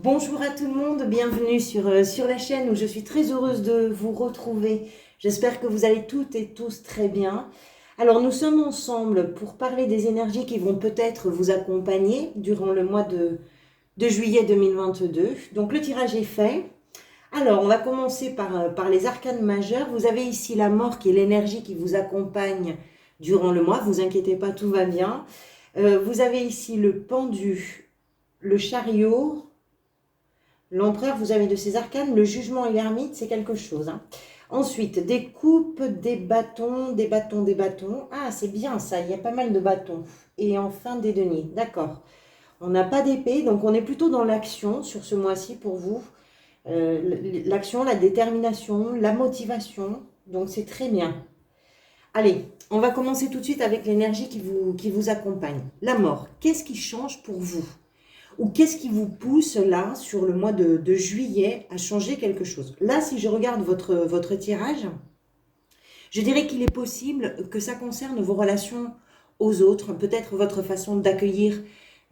Bonjour à tout le monde, bienvenue sur la chaîne où je suis très heureuse de vous retrouver. J'espère que vous allez toutes et tous très bien. Alors nous sommes ensemble pour parler des énergies qui vont peut-être vous accompagner durant le mois de juillet 2022. Donc le tirage est fait. Alors on va commencer par les arcanes majeures. Vous avez ici la mort qui est l'énergie qui vous accompagne durant le mois. Vous inquiétez pas, tout va bien. Vous avez ici le pendu, le chariot. L'empereur, vous avez de ces arcanes, le jugement et l'ermite, c'est quelque chose. Ensuite, des coupes, des bâtons, des bâtons, des bâtons. Ah, c'est bien ça, il y a pas mal de bâtons. Et enfin, des deniers, d'accord. On n'a pas d'épée, donc on est plutôt dans l'action sur ce mois-ci pour vous. L'action, la détermination, la motivation, donc c'est très bien. Allez, on va commencer tout de suite avec l'énergie qui vous accompagne. La mort, qu'est-ce qui change pour vous? Ou qu'est-ce qui vous pousse là, sur le mois de juillet, à changer quelque chose? Là, si je regarde votre tirage, je dirais qu'il est possible que ça concerne vos relations aux autres, peut-être votre façon d'accueillir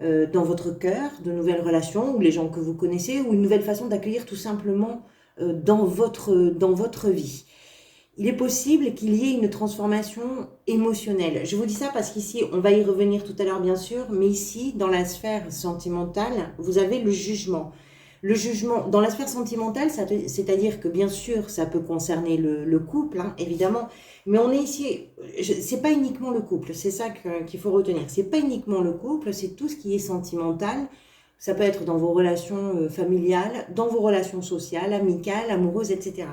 dans votre cœur de nouvelles relations, ou les gens que vous connaissez, ou une nouvelle façon d'accueillir tout simplement dans votre vie. Il est possible qu'il y ait une transformation émotionnelle. Je vous dis ça parce qu'ici, on va y revenir tout à l'heure bien sûr, mais ici, dans la sphère sentimentale, vous avez le jugement. Le jugement, dans la sphère sentimentale, c'est-à-dire que bien sûr, ça peut concerner le couple, hein, évidemment, mais on est ici, c'est pas uniquement le couple, c'est ça qu'il faut retenir. C'est pas uniquement le couple, c'est tout ce qui est sentimental. Ça peut être dans vos relations familiales, dans vos relations sociales, amicales, amoureuses, etc.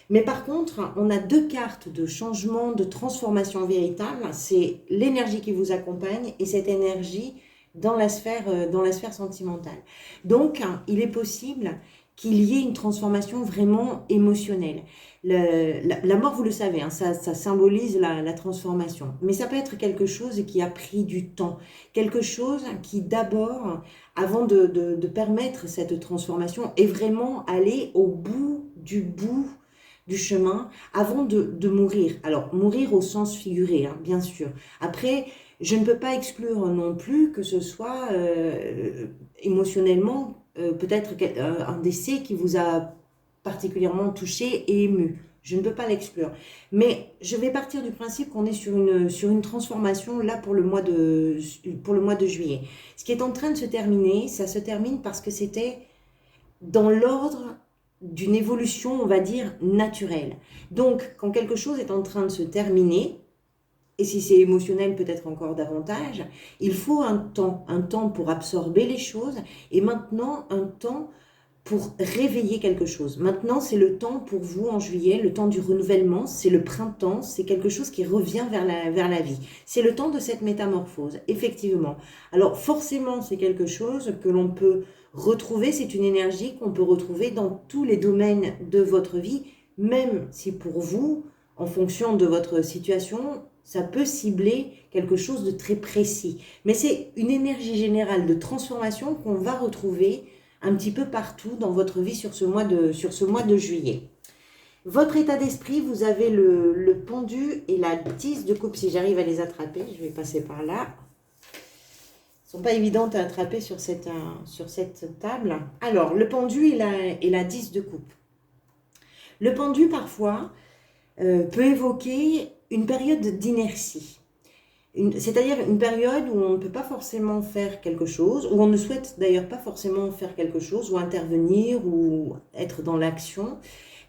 Mais par contre, on a deux cartes de changement, de transformation véritable. C'est l'énergie qui vous accompagne et cette énergie dans la sphère sentimentale. Donc, il est possible qu'il y ait une transformation vraiment émotionnelle. La mort, vous le savez, hein, ça symbolise la transformation. Mais ça peut être quelque chose qui a pris du temps. Quelque chose qui d'abord, avant de permettre cette transformation, est vraiment aller au bout du chemin avant de mourir. Alors, mourir au sens figuré, hein, bien sûr. Après, je ne peux pas exclure non plus que ce soit émotionnellement peut-être un décès qui vous a particulièrement touché et ému. Je ne peux pas l'exclure. Mais je vais partir du principe qu'on est sur une transformation là pour le mois de juillet. Ce qui est en train de se terminer, ça se termine parce que c'était dans l'ordre d'une évolution, on va dire, naturelle. Donc, quand quelque chose est en train de se terminer, et si c'est émotionnel, peut-être encore davantage, il faut un temps pour absorber les choses, et maintenant un temps pour réveiller quelque chose. Maintenant, c'est le temps pour vous en juillet, le temps du renouvellement, c'est le printemps, c'est quelque chose qui revient vers la vie. C'est le temps de cette métamorphose, effectivement. Alors forcément, c'est quelque chose que l'on peut retrouver, c'est une énergie qu'on peut retrouver dans tous les domaines de votre vie, même si pour vous, en fonction de votre situation, ça peut cibler quelque chose de très précis. Mais c'est une énergie générale de transformation qu'on va retrouver un petit peu partout dans votre vie sur ce mois de juillet. Votre état d'esprit, vous avez le pendu et la 10 de coupe. Si j'arrive à les attraper, je vais passer par là. Elles ne sont pas évidentes à attraper sur cette table. Alors, le pendu et la 10 de coupe. Le pendu, parfois, peut évoquer une période d'inertie. C'est-à-dire une période où on ne peut pas forcément faire quelque chose, où on ne souhaite d'ailleurs pas forcément faire quelque chose, ou intervenir, ou être dans l'action.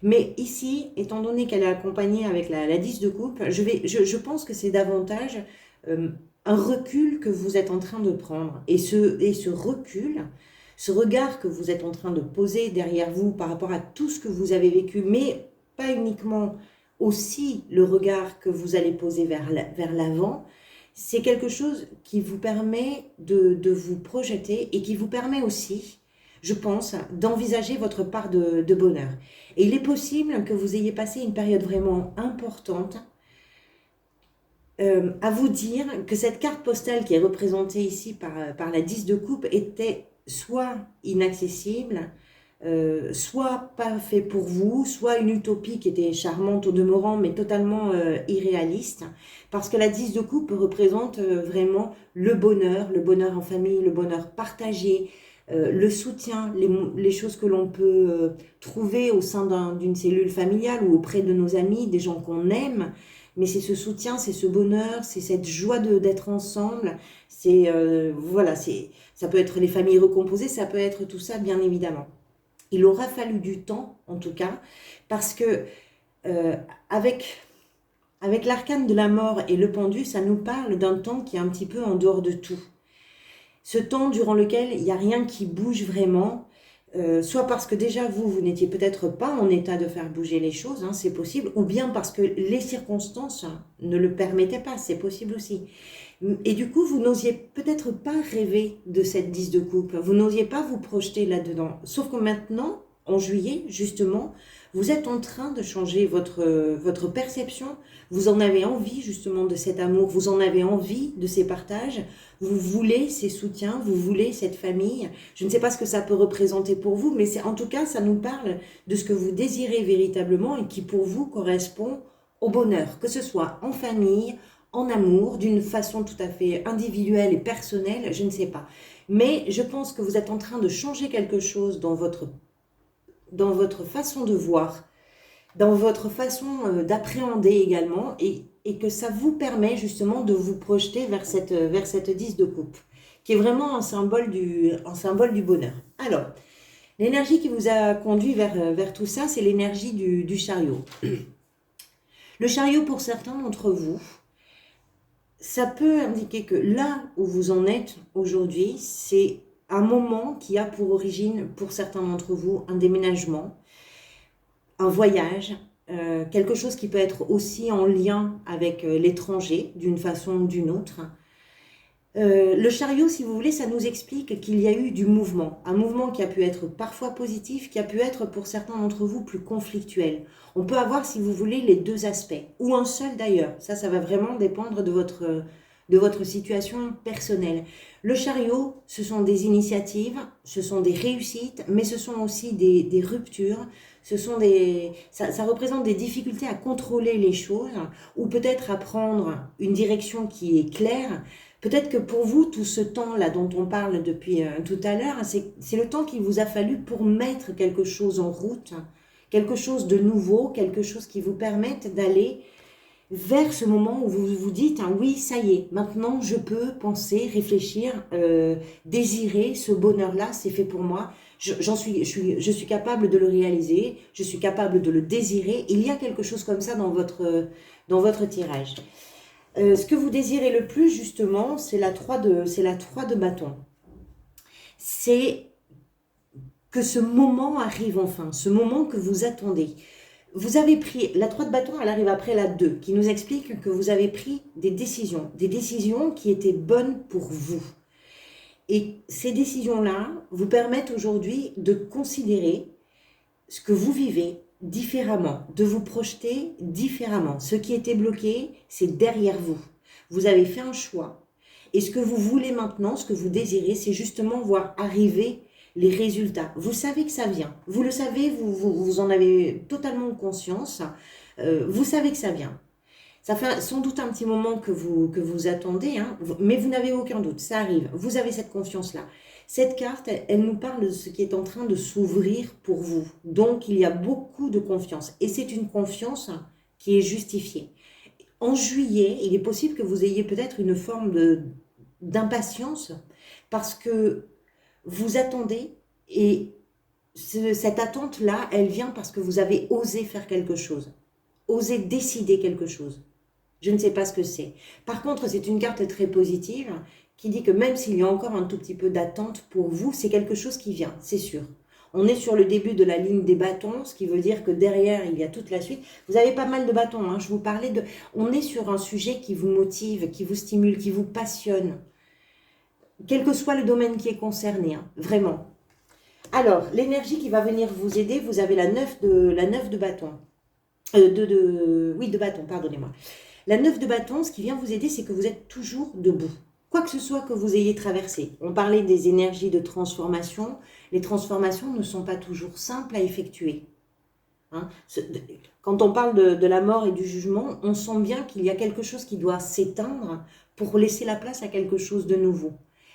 Mais ici, étant donné qu'elle est accompagnée avec la 10 de coupe, je pense que c'est davantage un recul que vous êtes en train de prendre. Et ce recul, ce regard que vous êtes en train de poser derrière vous par rapport à tout ce que vous avez vécu, mais pas uniquement, aussi le regard que vous allez poser vers l'avant, c'est quelque chose qui vous permet de vous projeter et qui vous permet aussi, je pense, d'envisager votre part de bonheur. Et il est possible que vous ayez passé une période vraiment importante à vous dire que cette carte postale qui est représentée ici par la 10 de coupe était soit inaccessible, soit pas fait pour vous, soit une utopie qui était charmante au demeurant, mais totalement irréaliste, parce que la 10 de coupe représente vraiment le bonheur en famille, le bonheur partagé, le soutien, les choses que l'on peut trouver au sein d'une cellule familiale ou auprès de nos amis, des gens qu'on aime. Mais c'est ce soutien, c'est ce bonheur, c'est cette joie d'être ensemble. Voilà, ça peut être les familles recomposées, ça peut être tout ça, bien évidemment. Il aura fallu du temps, en tout cas, parce que avec l'arcane de la mort et le pendu, ça nous parle d'un temps qui est un petit peu en dehors de tout. Ce temps durant lequel il n'y a rien qui bouge vraiment, soit parce que déjà vous n'étiez peut-être pas en état de faire bouger les choses, hein, c'est possible, ou bien parce que les circonstances ne le permettaient pas, c'est possible aussi. Et du coup, vous n'osiez peut-être pas rêver de cette 10 de coupe, vous n'osiez pas vous projeter là-dedans. Sauf que maintenant, en juillet, justement, vous êtes en train de changer votre perception, vous en avez envie justement de cet amour, vous en avez envie de ces partages, vous voulez ces soutiens, vous voulez cette famille. Je ne sais pas ce que ça peut représenter pour vous, mais en tout cas, ça nous parle de ce que vous désirez véritablement et qui pour vous correspond au bonheur, que ce soit en famille, en amour, d'une façon tout à fait individuelle et personnelle, je ne sais pas. Mais je pense que vous êtes en train de changer quelque chose dans votre façon de voir, dans votre façon d'appréhender également, et que ça vous permet justement de vous projeter vers cette 10 de coupe, qui est vraiment un symbole du bonheur. Alors, l'énergie qui vous a conduit vers tout ça, c'est l'énergie du chariot. Le chariot, pour certains d'entre vous, ça peut indiquer que là où vous en êtes aujourd'hui, c'est un moment qui a pour origine, pour certains d'entre vous, un déménagement, un voyage, quelque chose qui peut être aussi en lien avec l'étranger, d'une façon ou d'une autre. Le chariot, si vous voulez, ça nous explique qu'il y a eu du mouvement. Un mouvement qui a pu être parfois positif, qui a pu être pour certains d'entre vous plus conflictuel. On peut avoir, si vous voulez, les deux aspects, ou un seul d'ailleurs. Ça va vraiment dépendre de votre situation personnelle. Le chariot, ce sont des initiatives, ce sont des réussites, mais ce sont aussi des ruptures. Ça représente des difficultés à contrôler les choses, ou peut-être à prendre une direction qui est claire. Peut-être que pour vous, tout ce temps-là dont on parle depuis tout à l'heure, c'est le temps qu'il vous a fallu pour mettre quelque chose en route, quelque chose de nouveau, quelque chose qui vous permette d'aller vers ce moment où vous vous dites ah oui, ça y est, maintenant je peux penser, réfléchir, désirer ce bonheur-là, c'est fait pour moi, je suis capable de le réaliser, je suis capable de le désirer. Il y a quelque chose comme ça dans votre tirage. Ce que vous désirez le plus, justement, c'est la 3 de bâton. C'est que ce moment arrive enfin, ce moment que vous attendez. Vous avez pris, la 3 de bâton, elle arrive après la 2, qui nous explique que vous avez pris des décisions qui étaient bonnes pour vous. Et ces décisions-là vous permettent aujourd'hui de considérer ce que vous vivez différemment, de vous projeter différemment. Ce qui était bloqué, c'est derrière vous. Vous avez fait un choix. Et ce que vous voulez maintenant, ce que vous désirez, c'est justement voir arriver les résultats. Vous savez que ça vient. Vous le savez, vous en avez totalement conscience. Vous savez que ça vient. Ça fait sans doute un petit moment que vous attendez, hein, mais vous n'avez aucun doute. Ça arrive. Vous avez cette confiance-là. Cette carte, elle nous parle de ce qui est en train de s'ouvrir pour vous. Donc, il y a beaucoup de confiance. Et c'est une confiance qui est justifiée. En juillet, il est possible que vous ayez peut-être une forme d'impatience parce que vous attendez et cette attente-là, elle vient parce que vous avez osé faire quelque chose, osé décider quelque chose. Je ne sais pas ce que c'est. Par contre, c'est une carte très positive qui dit que même s'il y a encore un tout petit peu d'attente pour vous, c'est quelque chose qui vient, c'est sûr. On est sur le début de la ligne des bâtons, ce qui veut dire que derrière, il y a toute la suite. Vous avez pas mal de bâtons, hein, je vous parlais de... On est sur un sujet qui vous motive, qui vous stimule, qui vous passionne. Quel que soit le domaine qui est concerné, hein, vraiment. Alors, l'énergie qui va venir vous aider, vous avez la 9 de bâton. De bâton, pardonnez-moi. La 9 de bâton, ce qui vient vous aider, c'est que vous êtes toujours debout. Quoi que ce soit que vous ayez traversé. On parlait des énergies de transformation. Les transformations ne sont pas toujours simples à effectuer. Hein, quand on parle de la mort et du jugement, on sent bien qu'il y a quelque chose qui doit s'éteindre pour laisser la place à quelque chose de nouveau.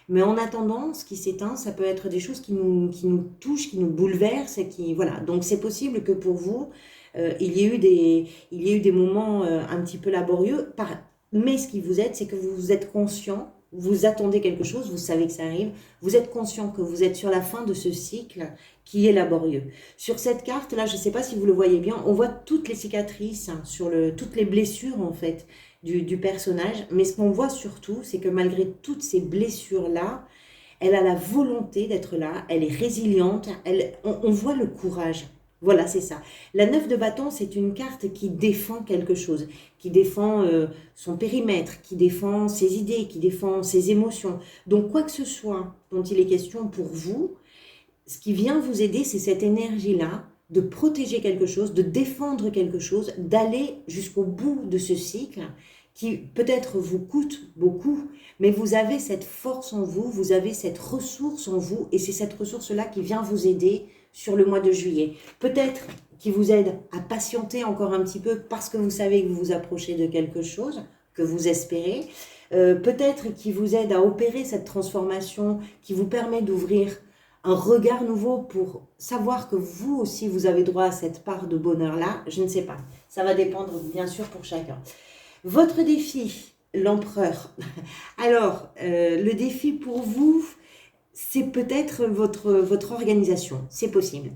Mais en attendant, ce qui s'éteint, ça peut être des choses qui nous touchent, qui nous bouleversent, et qui, voilà. Donc c'est possible que pour vous, il y ait eu des moments un petit peu laborieux, mais ce qui vous aide, c'est que vous êtes conscient, vous attendez quelque chose, vous savez que ça arrive, vous êtes conscient que vous êtes sur la fin de ce cycle qui est laborieux. Sur cette carte, là, je ne sais pas si vous le voyez bien, on voit toutes les cicatrices, hein, toutes les blessures en fait du personnage, mais ce qu'on voit surtout, c'est que malgré toutes ces blessures-là, elle a la volonté d'être là, elle est résiliente, on voit le courage. Voilà, c'est ça. La 9 de bâton, c'est une carte qui défend quelque chose, qui défend son périmètre, qui défend ses idées, qui défend ses émotions. Donc, quoi que ce soit dont il est question pour vous, ce qui vient vous aider, c'est cette énergie-là de protéger quelque chose, de défendre quelque chose, d'aller jusqu'au bout de ce cycle qui peut-être vous coûte beaucoup, mais vous avez cette force en vous, vous avez cette ressource en vous, et c'est cette ressource-là qui vient vous aider sur le mois de juillet. Peut-être qui vous aide à patienter encore un petit peu parce que vous savez que vous vous approchez de quelque chose, que vous espérez. Peut-être qui vous aide à opérer cette transformation, qui vous permet d'ouvrir un regard nouveau pour savoir que vous aussi, vous avez droit à cette part de bonheur-là. Je ne sais pas. Ça va dépendre, bien sûr, pour chacun. Votre défi, l'empereur. Alors, le défi pour vous, c'est peut-être votre organisation, c'est possible.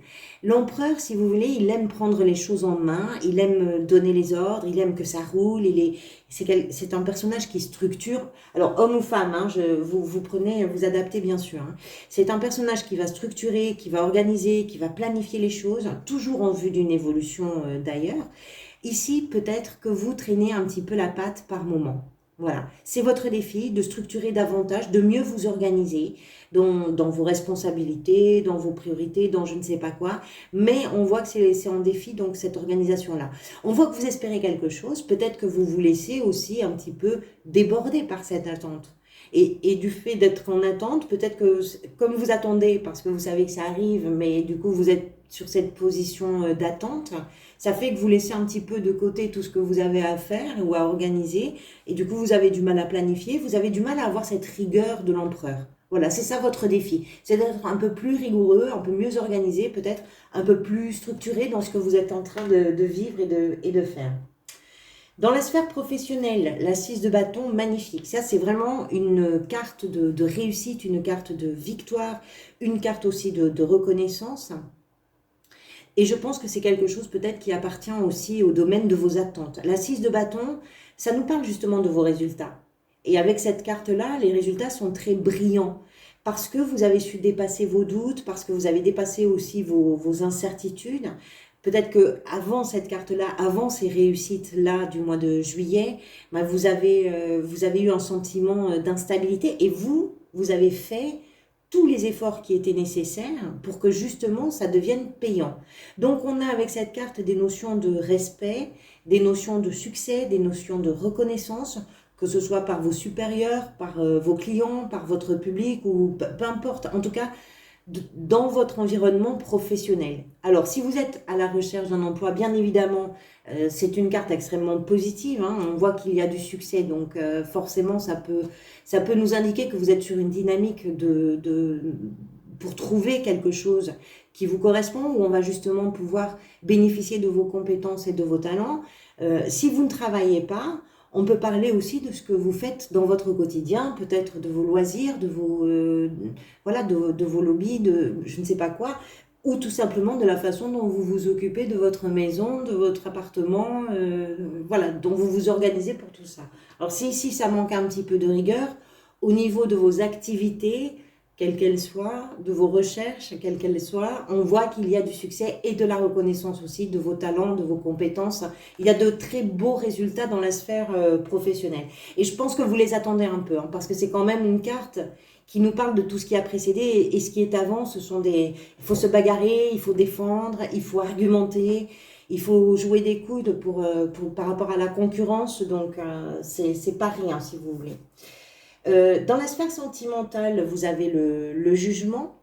L'empereur, si vous voulez, il aime prendre les choses en main, il aime donner les ordres, il aime que ça roule, c'est un personnage qui structure, alors homme ou femme, hein, vous prenez, vous adaptez bien sûr, hein. C'est un personnage qui va structurer, qui va organiser, qui va planifier les choses, toujours en vue d'une évolution d'ailleurs. Ici, peut-être que vous traînez un petit peu la patte par moment. Voilà, c'est votre défi de structurer davantage, de mieux vous organiser dans vos responsabilités, dans vos priorités, dans je ne sais pas quoi. Mais on voit que c'est en défi, donc cette organisation-là. On voit que vous espérez quelque chose, peut-être que vous vous laissez aussi un petit peu déborder par cette attente. Et du fait d'être en attente, peut-être que comme vous attendez, parce que vous savez que ça arrive, mais du coup vous êtes sur cette position d'attente, ça fait que vous laissez un petit peu de côté tout ce que vous avez à faire ou à organiser, et du coup vous avez du mal à planifier, vous avez du mal à avoir cette rigueur de l'empereur. Voilà, c'est ça votre défi, c'est d'être un peu plus rigoureux, un peu mieux organisé, peut-être un peu plus structuré dans ce que vous êtes en train de vivre et de faire. Dans la sphère professionnelle, la 6 de bâton, magnifique. Ça, c'est vraiment une carte de réussite, une carte de victoire, une carte aussi de reconnaissance. Et je pense que c'est quelque chose peut-être qui appartient aussi au domaine de vos attentes. La 6 de bâton, ça nous parle justement de vos résultats. Et avec cette carte-là, les résultats sont très brillants. Parce que vous avez su dépasser vos doutes, parce que vous avez dépassé aussi vos incertitudes. Peut-être que avant cette carte-là, avant ces réussites-là du mois de juillet, bah vous avez eu un sentiment d'instabilité et vous avez fait tous les efforts qui étaient nécessaires pour que justement ça devienne payant. Donc on a avec cette carte des notions de respect, des notions de succès, des notions de reconnaissance, que ce soit par vos supérieurs, par vos clients, par votre public ou peu importe. En tout cas, dans votre environnement professionnel. Alors, si vous êtes à la recherche d'un emploi, bien évidemment, c'est une carte extrêmement positive, hein. On voit qu'il y a du succès, donc forcément, ça peut nous indiquer que vous êtes sur une dynamique pour trouver quelque chose qui vous correspond, où on va justement pouvoir bénéficier de vos compétences et de vos talents. Si vous ne travaillez pas, on peut parler aussi de ce que vous faites dans votre quotidien, peut-être de vos loisirs, de vos lobbies, de je ne sais pas quoi, ou tout simplement de la façon dont vous vous occupez de votre maison, de votre appartement, dont vous vous organisez pour tout ça. Alors si ici ça manque un petit peu de rigueur, au niveau de vos activités, quelles qu'elles soient, de vos recherches, quelles qu'elles soient, on voit qu'il y a du succès et de la reconnaissance aussi de vos talents, de vos compétences. Il y a de très beaux résultats dans la sphère professionnelle. Et je pense que vous les attendez un peu, hein, parce que c'est quand même une carte qui nous parle de tout ce qui a précédé et ce qui est avant. Il faut se bagarrer, il faut défendre, il faut argumenter, il faut jouer des coudes par rapport à la concurrence. Donc, c'est pas rien, si vous voulez. Dans la sphère sentimentale, vous avez le jugement.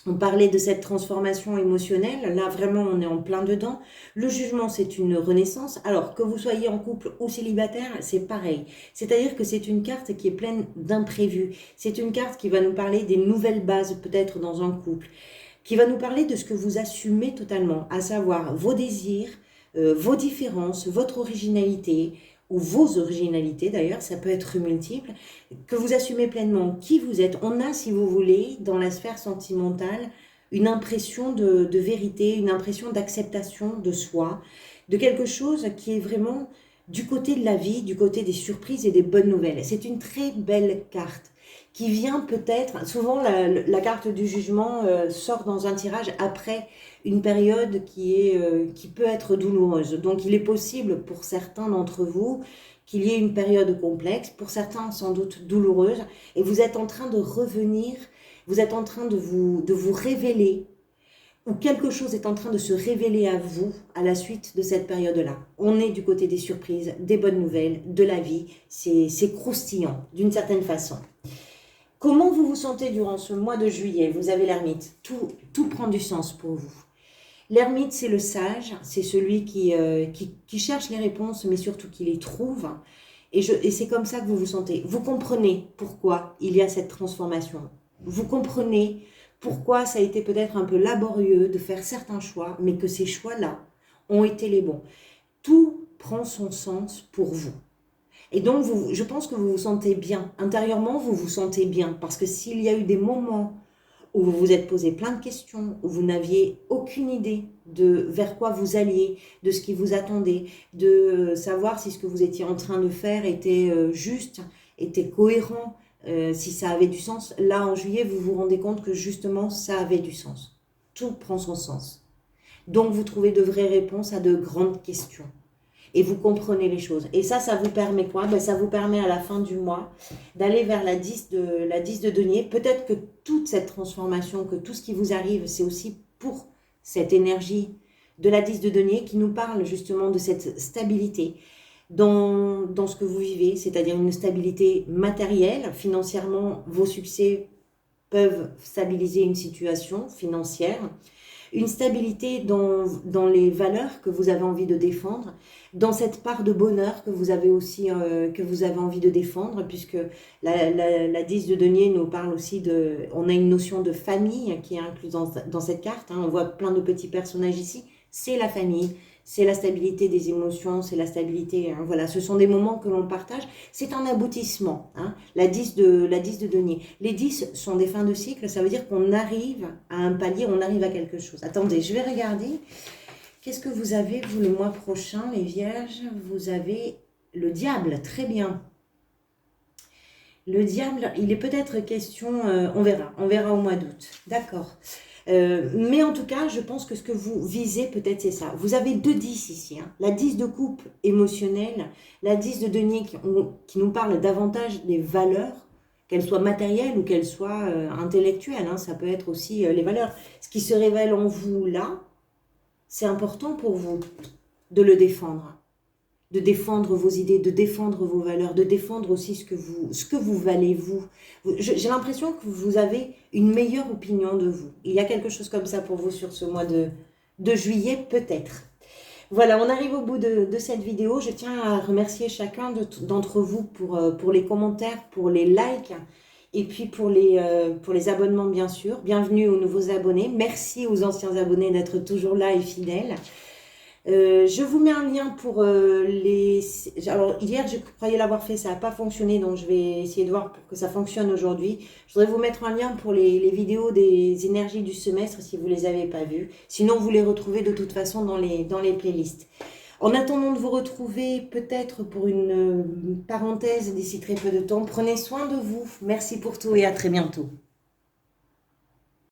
On parlait de cette transformation émotionnelle, là vraiment on est en plein dedans. Le jugement c'est une renaissance, alors que vous soyez en couple ou célibataire, c'est pareil. C'est-à-dire que c'est une carte qui est pleine d'imprévus. C'est une carte qui va nous parler des nouvelles bases peut-être dans un couple, qui va nous parler de ce que vous assumez totalement, à savoir vos désirs, vos différences, votre originalité, ou vos originalités d'ailleurs, ça peut être multiple, que vous assumez pleinement qui vous êtes. On a, si vous voulez, dans la sphère sentimentale, une impression de vérité, une impression d'acceptation de soi, de quelque chose qui est vraiment du côté de la vie, du côté des surprises et des bonnes nouvelles. C'est une très belle carte qui vient peut-être, souvent la carte du jugement sort dans un tirage après une période qui peut être douloureuse. Donc il est possible pour certains d'entre vous qu'il y ait une période complexe, pour certains sans doute douloureuse, et vous êtes en train de revenir, vous êtes en train de vous révéler, ou quelque chose est en train de se révéler à vous à la suite de cette période-là. On est du côté des surprises, des bonnes nouvelles, de la vie, c'est croustillant d'une certaine façon. Comment vous vous sentez durant ce mois de juillet? Vous avez l'ermite, tout prend du sens pour vous. L'ermite, c'est le sage, c'est celui qui cherche les réponses, mais surtout qui les trouve. Et c'est comme ça que vous vous sentez. Vous comprenez pourquoi il y a cette transformation. Vous comprenez pourquoi ça a été peut-être un peu laborieux de faire certains choix, mais que ces choix-là ont été les bons. Tout prend son sens pour vous. Et donc, je pense que vous vous sentez bien. Intérieurement, vous vous sentez bien. Parce que s'il y a eu des moments où vous vous êtes posé plein de questions, où vous n'aviez aucune idée de vers quoi vous alliez, de ce qui vous attendait, de savoir si ce que vous étiez en train de faire était juste, était cohérent, si ça avait du sens. Là, en juillet, vous vous rendez compte que justement, ça avait du sens. Tout prend son sens. Donc, vous trouvez de vraies réponses à de grandes questions. Et vous comprenez les choses. Et ça vous permet quoi? Ça vous permet à la fin du mois d'aller vers la 10 de denier. Peut-être que toute cette transformation, que tout ce qui vous arrive, c'est aussi pour cette énergie de la 10 de denier qui nous parle justement de cette stabilité dans ce que vous vivez, c'est-à-dire une stabilité matérielle. Financièrement, vos succès peuvent stabiliser une situation financière. Une stabilité dans les valeurs que vous avez envie de défendre, dans cette part de bonheur que vous avez aussi que vous avez envie de défendre, puisque la 10 de denier nous parle aussi on a une notion de famille qui est incluse dans cette carte, hein. On voit plein de petits personnages ici, c'est la famille, c'est la stabilité des émotions, c'est la stabilité, hein, voilà, ce sont des moments que l'on partage, c'est un aboutissement, hein, la 10 de denier. Les 10 sont des fins de cycle, ça veut dire qu'on arrive à un palier, on arrive à quelque chose. Attendez, je vais regarder, qu'est-ce que vous avez, vous, le mois prochain, les vierges? Vous avez le diable, très bien. Le diable, il est peut-être question, on verra au mois d'août, d'accord. Mais en tout cas, je pense que ce que vous visez, peut-être c'est ça. Vous avez 2 10 ici, hein. La 10 de coupe émotionnelle, la 10 de denier qui nous parle davantage des valeurs, qu'elles soient matérielles ou qu'elles soient intellectuelles, hein. Ça peut être aussi les valeurs. Ce qui se révèle en vous là, c'est important pour vous de le défendre. De défendre vos idées, de défendre vos valeurs, de défendre aussi ce que vous valez vous. J'ai l'impression que vous avez une meilleure opinion de vous. Il y a quelque chose comme ça pour vous sur ce mois de juillet, peut-être. Voilà, on arrive au bout de cette vidéo. Je tiens à remercier chacun d'entre vous pour les commentaires, pour les likes et puis pour les abonnements, bien sûr. Bienvenue aux nouveaux abonnés. Merci aux anciens abonnés d'être toujours là et fidèles. Je vous mets un lien pour Alors hier je croyais l'avoir fait, ça n'a pas fonctionné, donc je vais essayer de voir pour que ça fonctionne aujourd'hui. Je voudrais vous mettre un lien pour les vidéos des énergies du semestre si vous ne les avez pas vues. Sinon vous les retrouvez de toute façon dans les playlists. En attendant de vous retrouver peut-être pour une parenthèse d'ici très peu de temps, prenez soin de vous. Merci pour tout et à très bientôt.